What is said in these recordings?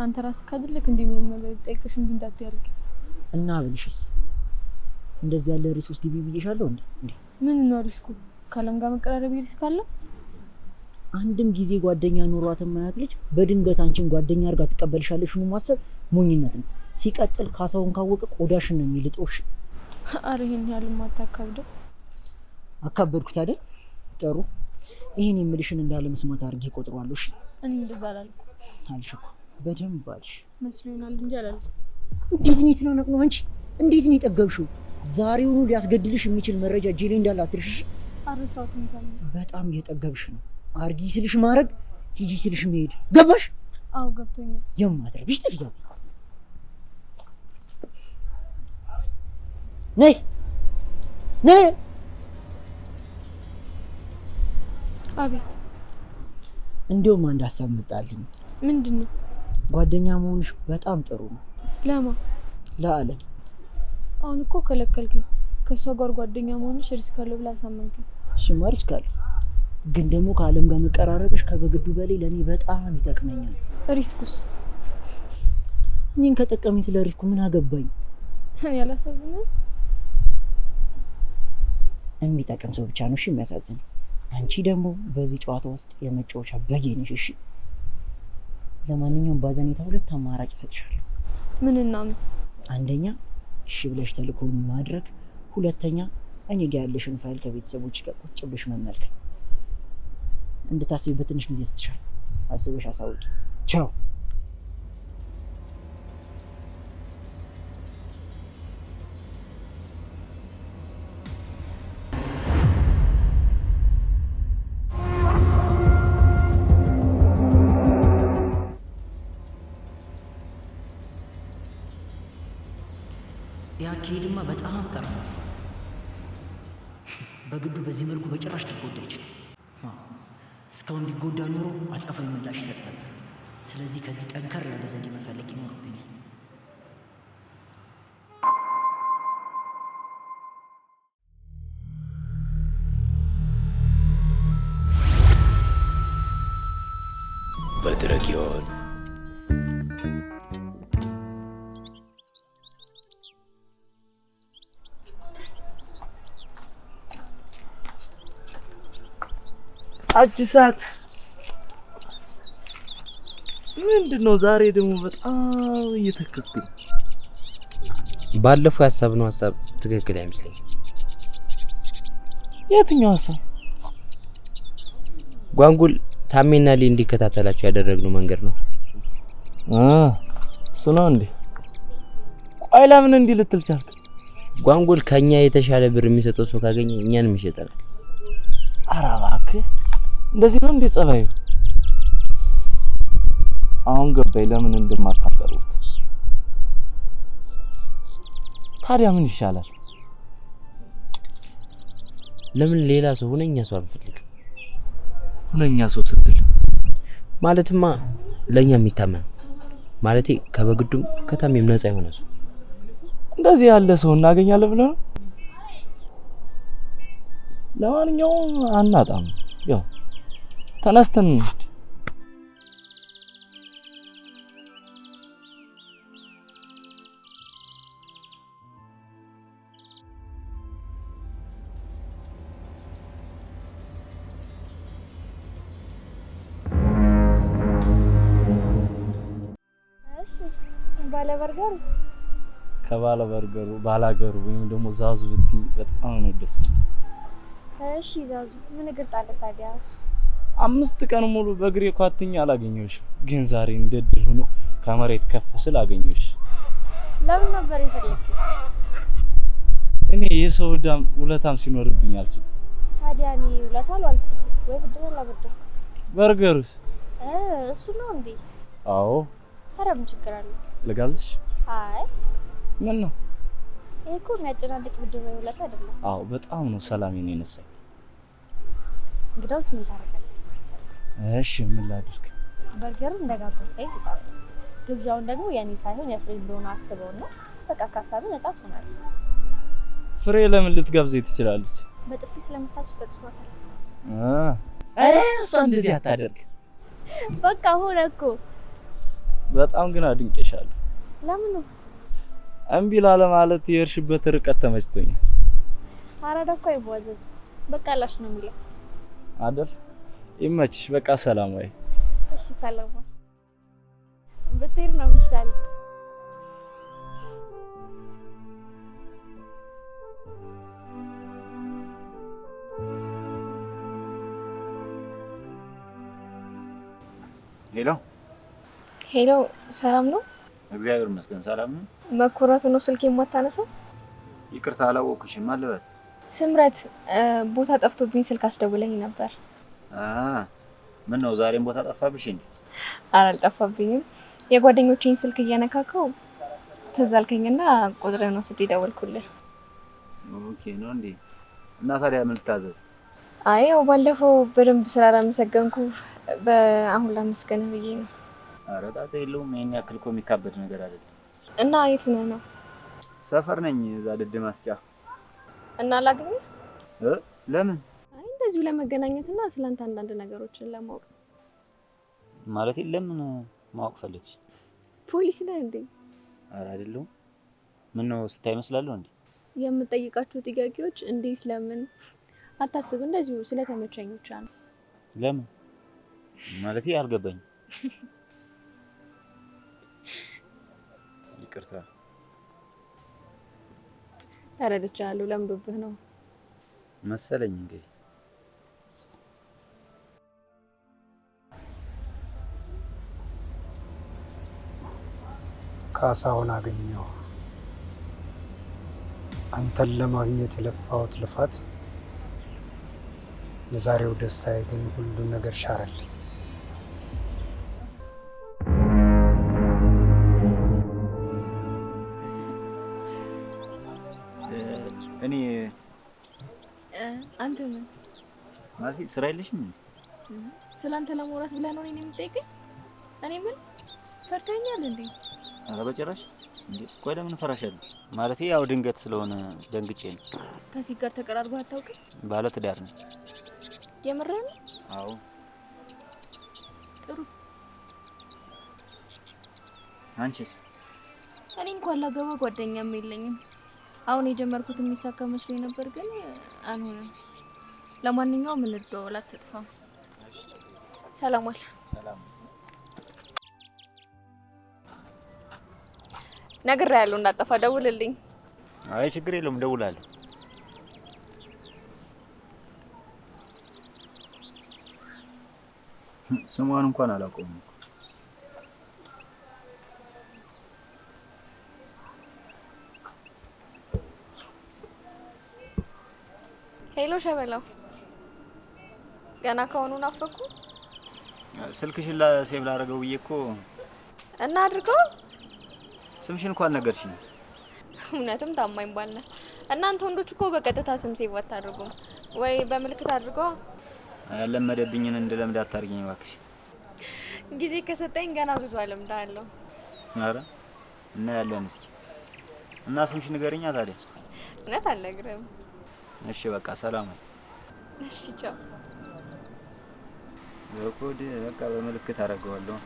አንተ ራስህ ካደለክ እንዴ ምንም ነገር ይጠይቅሽ እንዴ እንዳትያርግ እና ብልሽስ እንደዚህ ያለ ሪሶርስ ግቢ ብዬሻለሁ እንዴ ምን ነው ሪስኩ ካለም ጋር መቀራረብ ሪስክ አለ አንድም ጊዜ ጓደኛ ኑሯት የማያውቅ ልጅ በድንገት አንቺን ጓደኛ አድርጋ ትቀበልሻለሽ ነው ማሰብ ሞኝነት ነው ሲቀጥል ካሳውን ካወቀ ቆዳሽን ነው የሚልጦሽ አረ ይሄን ያህል ማታካብደ አካበድኩት አይደል ጥሩ ይሄን የምልሽን እንዳለ መስማት አድርጌ ቆጥሯለሁ እሺ እኔ እንደዛ አላልኩ አልሽ እኮ በደንብ አልሽ መስሎኛል እንጂ አላልኩ እንዴት ነው የተናነቅ ነው አንቺ እንዴት ነው የጠገብሽው ዛሬውኑ ሊያስገድልሽ የሚችል መረጃ ጄሌ እንዳላትርሽ አረፋት እንኳን በጣም እየጠገብሽ ነው አርጊ ስልሽ ማረግ ሂጂ ስልሽ መሄድ ገባሽ አው ገብቶኛል የማትረብሽ ትፍያዝ ነይ ነይ አቤት እንደውም አንድ ሀሳብ መጣልኝ ምንድነው ጓደኛ መሆንሽ በጣም ጥሩ ነው ለማ ለዓለም አሁን እኮ ከለከልከኝ ከሷ ጋር ጓደኛ መሆንሽ ሪስክ አለው ብላ ሳመንከኝ እሺማ ሪስክ አለው ግን ደግሞ ከዓለም ጋር መቀራረብሽ ከበግዱ በላይ ለኔ በጣም ይጠቅመኛል ሪስኩስ እኔን ከጠቀመኝ ስለ ሪስኩ ምን አገባኝ ያላሳዝነው የሚጠቅም ሰው ብቻ ነው እሺ የሚያሳዝነው አንቺ ደግሞ በዚህ ጨዋታ ውስጥ የመጫወቻ በጌ ነሽ እሺ ለማንኛውም ባዘኔታ ሁለት አማራጭ ሰጥሻለሁ ምንና ምን አንደኛ እሺ ብለሽ ተልኮን ማድረግ ሁለተኛ እኔ ጋር ያለሽን ፋይል ከቤተሰቦች ጋር ቁጭ ብለሽ መመልከት እንድታስቢበት ትንሽ ጊዜ ስትሻል አስበሽ አሳውቂ ቻው ያኬድማ በጣም ቀርፋፋ በግዱ በዚህ መልኩ በጭራሽ ሊጎዳ ይችላል እስካሁን ቢጎዳ ኖሮ አጸፋዊ ምላሽ ይሰጥ ነበር ስለዚህ ከዚህ ጠንከር ያለ ዘዴ መፈለግ ይኖርብኛል በትረጊዮን አጭሳት ምንድነው ዛሬ ደግሞ በጣም እየተከስኩ ባለፈው ያሰብነው ሐሳብ ትክክል አይመስለኝም የትኛው ሐሳብ ጓንጉል ታሜና ሊ እንዲከታተላቸው ያደረግነው መንገድ ነው እሱ ነው እንዴ ቆይ ለምን እንዲህ ልትል ቻልክ ጓንጉል ከኛ የተሻለ ብር የሚሰጠው ሰው ካገኘ እኛንም ይሸጣል ኧረ እባክህ እንደዚህ ነው እንዴ ጸባዩ አሁን ገባኝ ለምን እንደማታቀርቡት ታዲያ ምን ይሻላል ለምን ሌላ ሰው ሁነኛ ሰው አልፈልግም ሁነኛ ሰው ስትል ማለትማ ለኛ የሚታመን ማለቴ ከበግዱም ከታሜም ነፃ የሆነ ሰው እንደዚህ ያለ ሰው እናገኛለን ብለህ ነው ለማንኛውም አናጣም ያው ተነስተን እሺ ባለበርገሩ ከባለበርገሩ ባላገሩ ወይም ደግሞ ዛዙ ብቲ በጣም ነው ደስ እሺ ዛዙ ምን እግርጣለ ታዲያ 5 ቀን ሙሉ በእግሬ ኳትኛ አላገኘሁሽ ግን ዛሬ እንደድል ሆኖ ከመሬት ከፍ ስል አገኘሁሽ ለምን ነበር የፈለግከው እኔ የሰው ዳም ውለታም ሲኖርብኝ አልችል ታዲያ እኔ ውለታ አልኩት ወይ ብድር አላበደርኩ በርገሩስ እሱ ነው እንዴ አዎ ኧረ ምን ችግር አለ ልጋብዝሽ አይ ምን ነው እኮ የሚያጨናንቅ ብድር ወይ ውለታ አይደለም አዎ በጣም ነው ሰላሜን የነሳኝ እንግዳውስ ምን ታረጋለህ እሺ ምን ላድርግ በርገሩን እንደጋበዝከኝ ይጣል ግብዣውን ደግሞ ያኔ ሳይሆን የፍሬ እንደሆነ አስበውና በቃ ካሳብ ነፃ ትሆናለህ ፍሬ ለምን ልትጋብዘኝ ትችላለች በጥፊ ስለምታች ተጽፏታል እሷ እንደዚህ አታደርግ በቃ ሆነ እኮ በጣም ግን አድንቄሻለሁ። ለምን ነው እምቢ ላለ ማለት የሄድሽበት ርቀት ተመችቶኛል። አራዳ እኮ አይዋዘዝም። በቃ ላሽ ነው የሚለው አይደል? ይመችሽ። በቃ ሰላም ወይ። እሺ ሰላም ወይ። ብትሄድ ነው የሚሻለው። ሄሎ ሄሎ፣ ሰላም ነው? እግዚአብሔር ይመስገን ሰላም ነው። መኮራቱ ነው ስልክ የማታነሳው? ይቅርታ አላወኩሽም። አልበት ስምረት፣ ቦታ ጠፍቶብኝ ስልክ አስደውለኝ ነበር። ምን ነው ዛሬም ቦታ ጠፋብሽ እንዴ? አልጠፋብኝም። የጓደኞቼን ስልክ እየነካከው ትዝ አልከኝና ቁጥሬን ነው ደወልኩልህ። ኦኬ ነው እንዴ? እና ታዲያ ምን ልታዘዝ? አይ ያው ባለፈው በደንብ ስላላመሰገንኩ በአሁን ላመስገንህ ብዬ ነው። ኧረ ጣጣ የለውም። ይሄን ያክል እኮ የሚካበድ ነገር አይደለም። እና የቱ ነህ ነው? ሰፈር ነኝ፣ እዛ ድድ ማስጫ። እና ላገኘህ? ለምን? አይ እንደዚሁ ለመገናኘትና ስላንተ አንዳንድ ነገሮችን ለማወቅ። ማለት ለምን ማወቅ ፈልግሽ? ፖሊስ ነህ እንዴ? ኧረ አይደለሁም። ምን ነው ስታይ መስላለሁ እንዴ? የምጠይቃቸው ጥያቄዎች እንዴት፣ ለምን አታስብ፣ እንደዚሁ ስለተመቸኝ ብቻ ነው። ለምን ማለት አልገባኝም። ይቅርታ። ተረድቻለሁ። ለምዶብህ ነው መሰለኝ እንግዲህ። ካሳሁን አገኘው። አንተን ለማግኘት የለፋሁት ልፋት የዛሬው ደስታዬ ግን ሁሉን ነገር ሻረልኝ። እኔ አንተ ምን ማለት ስራ የለሽም? ስላንተ ለማውራት ብለህ ነው እኔን የምትጠይቀኝ? እኔ ምን ፈርተኛል እንዴ? ኧረ በጭራሽ። እንዴ ቆይ ለምን ፈራሻለሁ? ማለት ያው ድንገት ስለሆነ ደንግጬ ነው። ከዚህ ጋር ተቀራርበህ አታውቅም? ባለ ትዳር ነው። የምርህ ነው? አዎ። ጥሩ። አንቺስ? እኔ እንኳን ላገባ ጓደኛም የለኝም። አሁን የጀመርኩት የሚሳካ መስሎኝ ነበር ግን አልሆነም። ለማንኛውም እንደዋወል፣ አትጥፋ። ሰላም ዋል። ሰላም። ነግሬሃለሁ እንዳጠፋ ደውልልኝ። አይ ችግር የለውም ደውላለሁ። ስሟን እንኳን አላውቀውም። ሄሎ ሸበላው፣ ገና ከሆኑ ናፈኩ። ስልክሽን ሴቭ ላደርገው ብዬ እኮ እና አድርገው። ስምሽን እንኳን ነገርሽኝ። እውነትም ታማኝ ባል ነህ። እናንተ ወንዶች እኮ በቀጥታ ስም ሴቭ አታደርጉም ወይ በምልክት አድርገው። ያለመደብኝን እንድለምድ አታርጊኝ እባክሽ። ጊዜ ከሰጠኝ ገና ብዙ አለምዳለሁ። ኧረ እና ያለን እስኪ እና ስምሽ ንገሪኛ ታዲያ። እውነት አልነግርህም። እሺ በቃ ሰላም። እሺ ቻው። በኮድ በቃ በምልክት አደርገዋለሁ።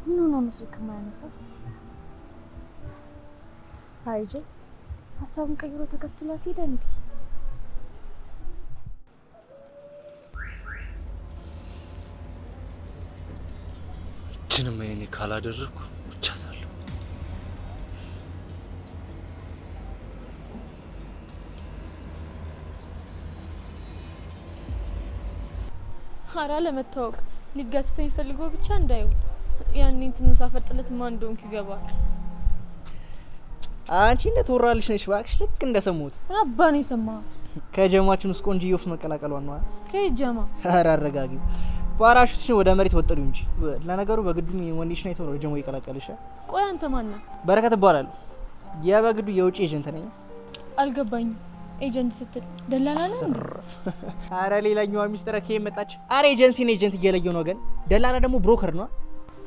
ምን ሆኖ ነው ስልክ የማያነሳው? አይጆ ሀሳቡን ቀይሮ ተከትሏት ሄደ እንዴ? እችንም እኔ ካላደረኩ ብቻታለሁ። ሀራ ለመታወቅ ሊጋተተኝ ፈልጎ ብቻ እንዳይው ያኔ እንትኑ ሳፈርጥለት ማን እንደሆንኩ ይገባል። አንቺ እንደተወራልሽ ነሽ እባክሽ። ልክ እንደሰሙት አባኔ ሰማ ከጀማችን ውስጥ ቆንጆ ይወፍ መቀላቀሏን ነው። ከጀማ ኧረ አረጋጊ። ፓራሹትሽን ወደ መሬት ወጥሩ እንጂ። ለነገሩ በግዱም ወንዲሽ ነው የተወረደ ጀሞ ይቀላቀልሽ። ቆይ አንተ ማን ነህ? በረከት እባላለሁ። የበግዱ የውጪ ኤጀንት ነኝ። አልገባኝም። ኤጀንት ስትል ደላላ ነህ እንዴ? አረ ሌላኛዋ ሚስጥር ከየት መጣች? አረ ኤጀንሲ ነው ኤጀንት እየለየው ነው ግን ደላላ ደግሞ ብሮከር ነው።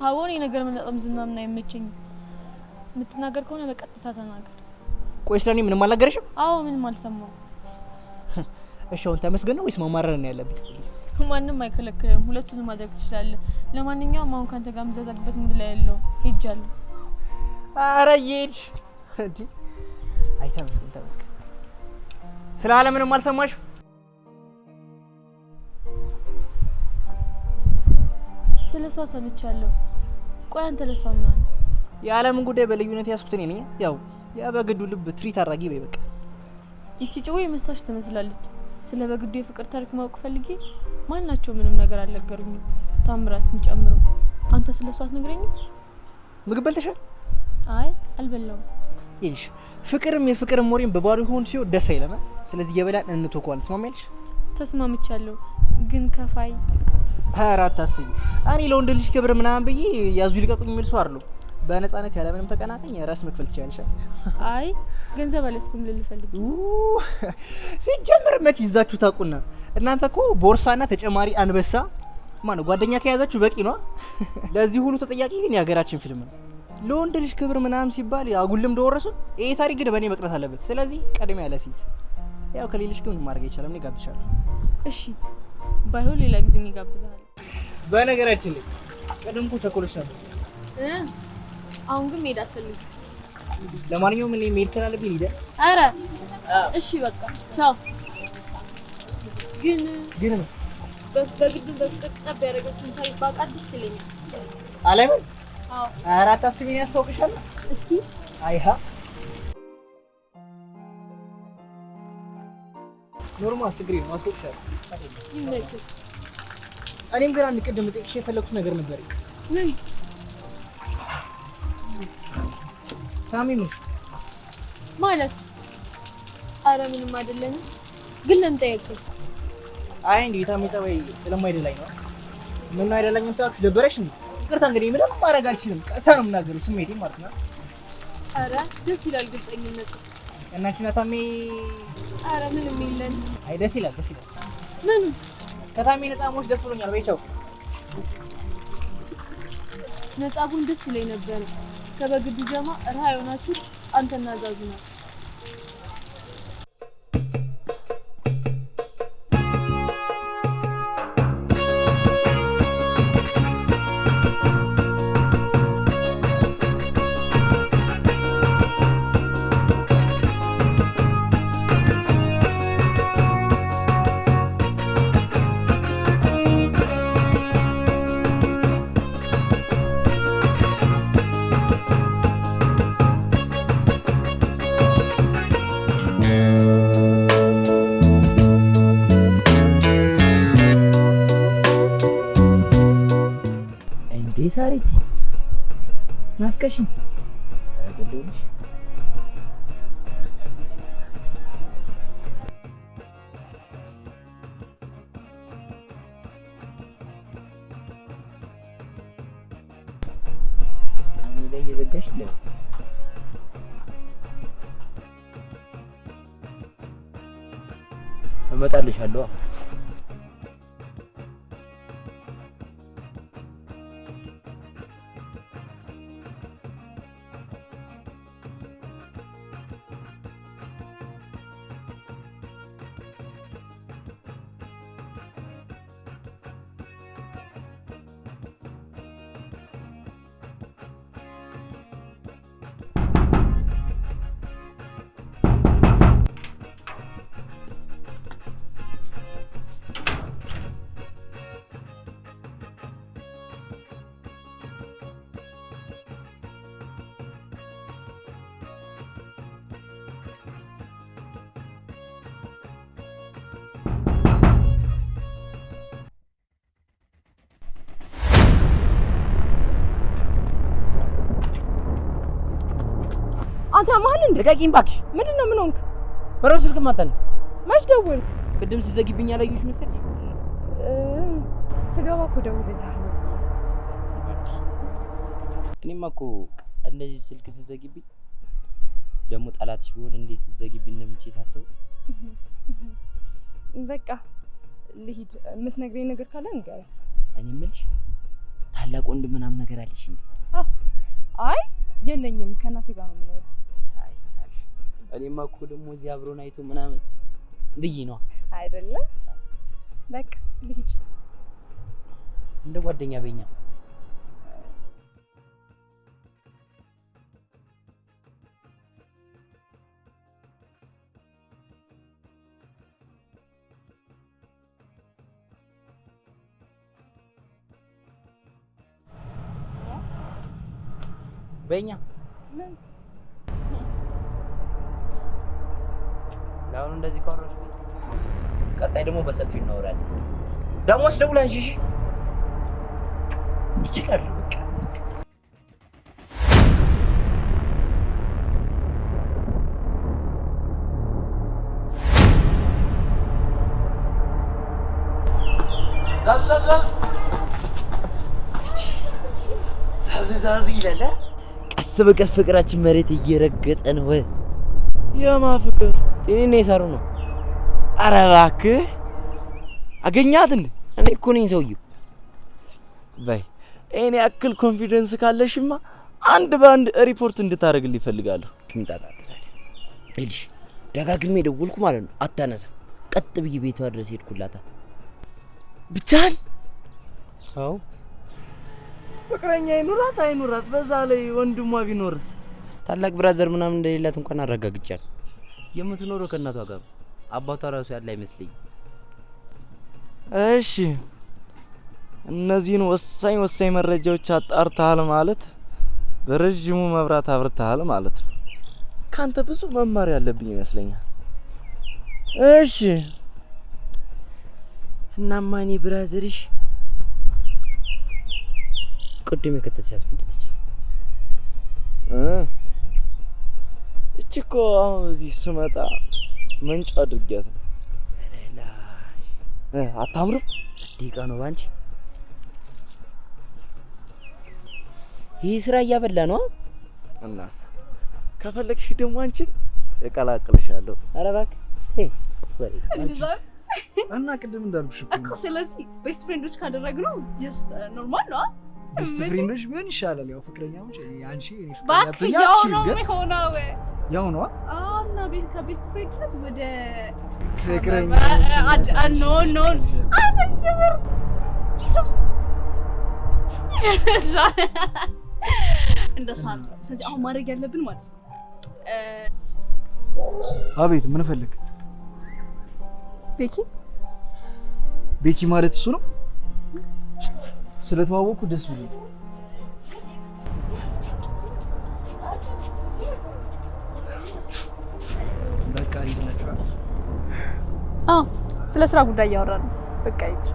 አዎን የነገር ምንጣም ዝምናምን አይመቸኝም። የምትናገር ከሆነ በቀጥታ ተናገር። ቆይ ስለኔ ምንም አልነገረሽም? አዎ ምንም አልሰማው። እሺ አሁን ተመስገን ነው ወይስ ማማረር ነው ያለብኝ? ማንም አይከለክልም። ሁለቱንም ማድረግ ትችላለህ። ለማንኛውም አሁን ካንተ ጋር መዛዛግበት ሙድ ላይ ያለው ሄጃለሁ። አረ ይሄድ እንዴ! አይ ተመስገን። ስለ ዓለም ምንም አልሰማሽም? ስለሷ ሰምቻለሁ። ቆይ አንተ ለሷ ምን አለ? የዓለምን ጉዳይ በልዩነት ያስኩት እኔ ነኝ። ያው በግዱ ልብ ትሪት አድራጊ በይ በቃ። ይቺ ጭዌ መሳሽ ትመስላለች። ስለ በግዱ የፍቅር ታሪክ ማወቅ ፈልጌ ማናቸው ምንም ነገር አልነገሩኝም፣ ታምራትን ጨምሮ። አንተ ስለሷ አትነግረኝም? ምግብ በልተሻል? አይ አልበላውም። ይልሽ ፍቅርም የፍቅርም ወሬም በባዶ ሆን ሲሆን ደስ አይለማ። ስለዚህ የበላን እንተውኳል። ተስማማለሽ? ተስማምቻለሁ። ግን ከፋይ አራት አስቢ። እኔ ለወንድ ልጅ ክብር ምናምን ብዬ ያዙ ይልቀቁኝ የሚል ሰው አይደለሁ። በነፃነት ያለ ምንም ተቀናቃኝ ራስ መክፈል ትችላለሽ። አይ ገንዘብ አለስኩም ልል ፈልግ። ሲጀምር መች ይዛችሁ ታውቁና? እናንተ እኮ ቦርሳና ተጨማሪ አንበሳ ማነው ጓደኛ ከያዛችሁ በቂ ነው። ለዚህ ሁሉ ተጠያቂ ግን የሀገራችን ፊልም ነው። ለወንድ ልጅ ክብር ምናምን ሲባል አጉልም እንደወረሱን ይሄ ታሪክ ግን በእኔ መቅረት አለበት። ስለዚህ ቀድሜ ያለ ሴት ያው ከሌለሽ ግን ማድረግ አይቻልም። እኔ ጋብዝሻለሁ። እሺ ባይሆን ሌላ ጊዜ እንጋብዛለን። በነገራችን ላይ ቀደምኩ ቸኮልሽ ነበር። አሁን ግን መሄድ አልፈልግም። ለማንኛውም እኔ መሄድ ስላለብኝ ልሂድ። አረ እሺ በቃ ቻው። ግን ነው በግዱ በፍቅር ጠብ ያደረገችውን ታሪክ ባውቃት ደስ ይለኛል። አለምን አዎ አራት አስቢኝ ያስታውቅሻል። እስኪ አይሃ ኖርማል ችግር ነው አስታውቅሻል። ይመችህ። እኔም ግን አንድ ቅድም ጠይቅሽ የፈለኩት ነገር ነበር። ምን? ሳሚ ነሽ ማለት? አረ ምንም አይደለንም። ግን ለምን ጠየቅኝ? አይ እንዴ ታሜ ጸባይ ስለማይደላኝ ነው። ምን አይደላኝም ሳልኩሽ ደበረሽ እንዴ? ይቅርታ እንግዲህ ምንም ማድረግ አልችልም። ቀጥታ ነው የምናገረው ስሜቴ ማለት ነው። አረ ደስ ይላል ግልጸኝነት። እናንቺና ታሜ? አረ ምንም የለን። አይ ደስ ይላል። ምን? ከታሜ ነፃ መሆንሽ ደስ ብሎኛል። በይ ቻው። ነፃ ሁን ደስ ይለኝ ነበር። ከበግዱ ጀማ ረሃ የሆናችሁ አንተና ዛዙ ነው። ሳሪት ናፍቀሽኝ። አረጋግጥልሽ እኔ ላይ እየዘጋሽ ለ እመጣልሻለሁ። አንተ ማን እንደ ልቀቂኝ እባክሽ። ምንድነው? ምን ሆንክ? በረው ስልክ ማጣን መች ደወልክ? ቅድም ሲዘግብኝ ያላየሁሽ መሰለሽ? ስገባ እኮ ደውልልሃለሁ። እኔማ እኮ እንደዚህ ስልክ ሲዘግብኝ ደግሞ ጠላትሽ ቢሆን እንዴት ልትዘግብኝ እንደምችል ሳስበው በቃ ልሂድ። የምትነግረኝ ነገር ካለ ንገረኝ። እኔ የምልሽ ታላቅ ወንድም ምናምን ነገር አለሽ እንዴ? አይ የለኝም፣ ከእናቴ ጋር ነው የምኖረው። አይ አሪፍ። እኔማ እኮ ደግሞ እዚህ አብሮን አይቶ ምናምን ብዬ ነው አይደለም። በቃ ልሂድ። እንደ ጓደኛ በኛ በኛ ምን ለአሁኑ እንደዚህ ካወራሽ ቀጣይ ደግሞ በሰፊው እናወራለን። ደሞስ ደውላንሽ እሺ? ይችላል በቃ ዛዝ ይላል። ቀስ በቀስ ፍቅራችን መሬት እየረገጠ ነው። የማ ፍቅር? እኔና የሳሩ ነው። ኧረ እባክህ አገኛት እንዴ? እኔ እኮ ነኝ ሰውዬው። በይ እኔ ያክል ኮንፊደንስ ካለሽማ አንድ በአንድ ሪፖርት እንድታደርግልኝ እፈልጋለሁ። ትምጣጣለህ ታዲያ? እልሽ ደጋግሜ ደወልኩ ማለት ነው፣ አታነሳም። ቀጥ ብዬ ቤቷ ድረስ ሄድኩላታ። ብቻን? አዎ ፍቅረኛ አይኑራት አይኑራት፣ በዛ ላይ ወንድሟ ቢኖርስ? ታላቅ ብራዘር ምናምን እንደሌላት እንኳን አረጋግጫለሁ። የምትኖረው ከእናቷ ጋር ነው። አባቷ ራሱ ያለ አይመስለኝም። እሺ እነዚህን ወሳኝ መረጃዎች አጣርተሃል ማለት በረጅሙ መብራት አብርተሃል ማለት ነው። ካንተ ብዙ መማር ያለብኝ ይመስለኛል። እሺ እናማ እኔ ብራዘርሽ ቅድም የከተተሻት ምንድን ነች? እቺ እኮ አሁን እዚህ ስመጣ መንጫ አድርጊያት ነው። አታምርም? ጸዲቃ ነው ባንቺ። ይህ ስራ እያበላ ነው። እናሳ ከፈለግሽ ደግሞ አንቺን እቀላቅልሻለሁ። ኧረ እባክህ ወሬ እንደዛ እና ቅድም እንዳልኩሽ እኮ ስለዚህ ቤስት ፍሬንዶች ካደረግነው ጀስት ኖርማል ነው። ቤስት ፍሬንዶች ቢሆን ይሻላል። ያው ፍቅረኛሞች አንቺ እኔ ባክ ያው ነው የሚሆነው። ያው ነው እና ከቤስት ፍሬንድነት ወደ ፍቅረኛ ኖ አነስተር ጂሰስ እንደዛ ነው። ስለዚህ አሁን ማድረግ ያለብን ማለት ነው። አቤት ምን ፈልግ? ቤኪ ማለት እሱ ነው። ስለተዋወቁ ደስ ብሎኝ። በቃ ይላችኋል። ስለ ስራ ጉዳይ እያወራን ነው። በቃ ይሄ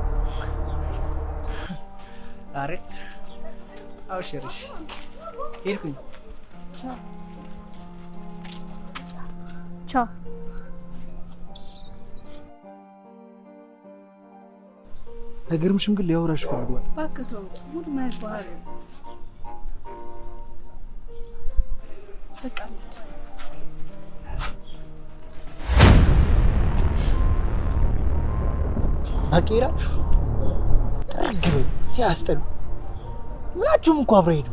አረ አውሽርሽ ሄድኩኝ። ቻው። አይገርምሽም? ግን ሊያወራሽ ፈልጓል። እባክህ ተው። ሙድ ማለት ባህሪ በቃ አቄራችሁ ረግበ ሲያስጠሉ ምናችሁም እንኳን አብረው ሄዱ።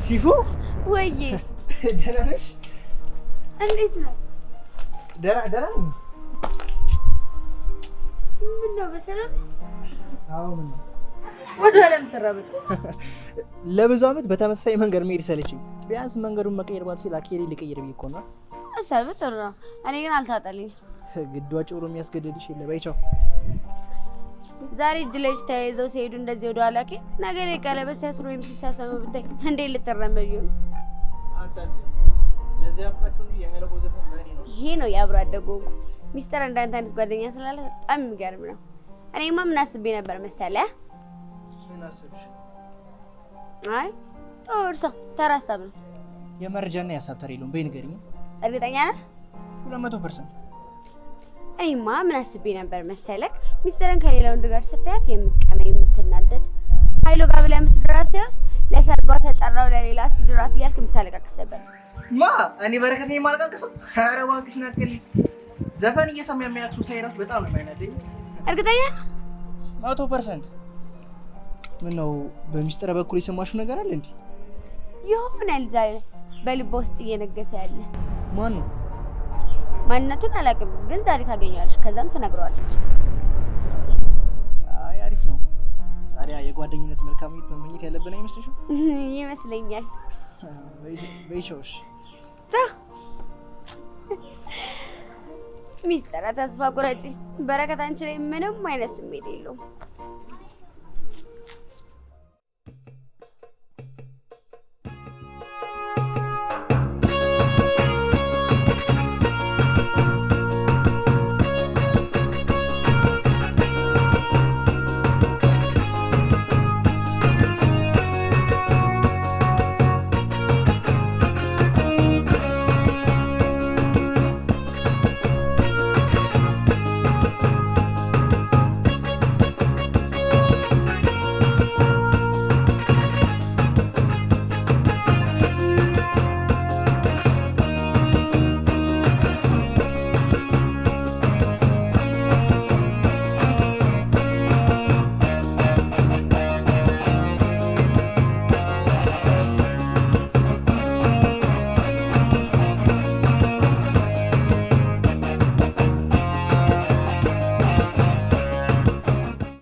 ሲፉ ወይዬ ደህና ነሽ? እንዴት ነው? ደህና ነኝ። ምን ነው በሰላም? አዎ ምን ነው? ወደ ኋላ የምትራመድ? ለብዙ ዓመት በተመሳሳይ መንገድ መሄድ ሰለችኝ። ቢያንስ መንገዱን መቀየር ባልችል አኬሌ ልቀይር ብዬ እኮ ነው። ሀሳብ ጥሩ ነው። እኔ ግን አልታጠልኝ። ግዷ ጭብሮ የሚያስገድድሽ የለ። በይ ቻው። ዛሬ እጅ ለእጅ ተያይዘው ሲሄዱ እንደዚህ ወደ ኋላ ከ ነገ ላይ ቀለበት ሲያስሩ ወይም ሲሳሰሙ ብታይ እንዴት ልትራመድ ይሆን? ይሄ ነው የአብሮ አደጉ ሚስጥር። እንዳንተ አይነት ጓደኛ ስላለ በጣም የሚገርም ነው። እኔማ ምን አስቤ ነበር መሰለህ? ምን አስብሽ? አይ ተወርሶ ተራ ሀሳብ ነው። የመረጃና የሀሳብ ተር የለውም። በይ ንገሪኝ። እርግጠኛ ነህ? 200%። እኔማ ምን አስቤ ነበር መሰለክ? ሚስጥርን ከሌላ ወንድ ጋር ስታያት የምትቀና የምትናደድ ኃይሎ ጋር ብላ የምትደራ ሳይሆን ለሰርጓ ተጠራው ለሌላ ሲድራት እያልክ የምታለቃቅስ ነበር። ማ እኔ በረከት ነኝ የማለቃቅሰው? ኧረ እባክሽ ናትከልኝ። ዘፈን እየሰማ የሚያለቅሱ ሳይ እራሱ በጣም ነው የሚያናደኝ። እርግጠኛ 100%። ምን ነው በሚስጥር በኩል የሰማሽው ነገር አለ እንዴ? የሆነ ልጅ አለ በልቦ ውስጥ እየነገሰ ያለ። ማን ነው? ማንነቱን አላውቅም፣ ግን ዛሬ ታገኘዋለች፣ ከዛም ትነግረዋለች። አይ አሪፍ ነው። ታዲያ የጓደኝነት መልካምነት መመኘት ያለብን አይመስልሽም? ይመስለኛል። በይሾሽ ሚስጥረ ተስፋ ቁረጪ። በረከት አንቺ ላይ ምንም አይነት ስሜት የለውም።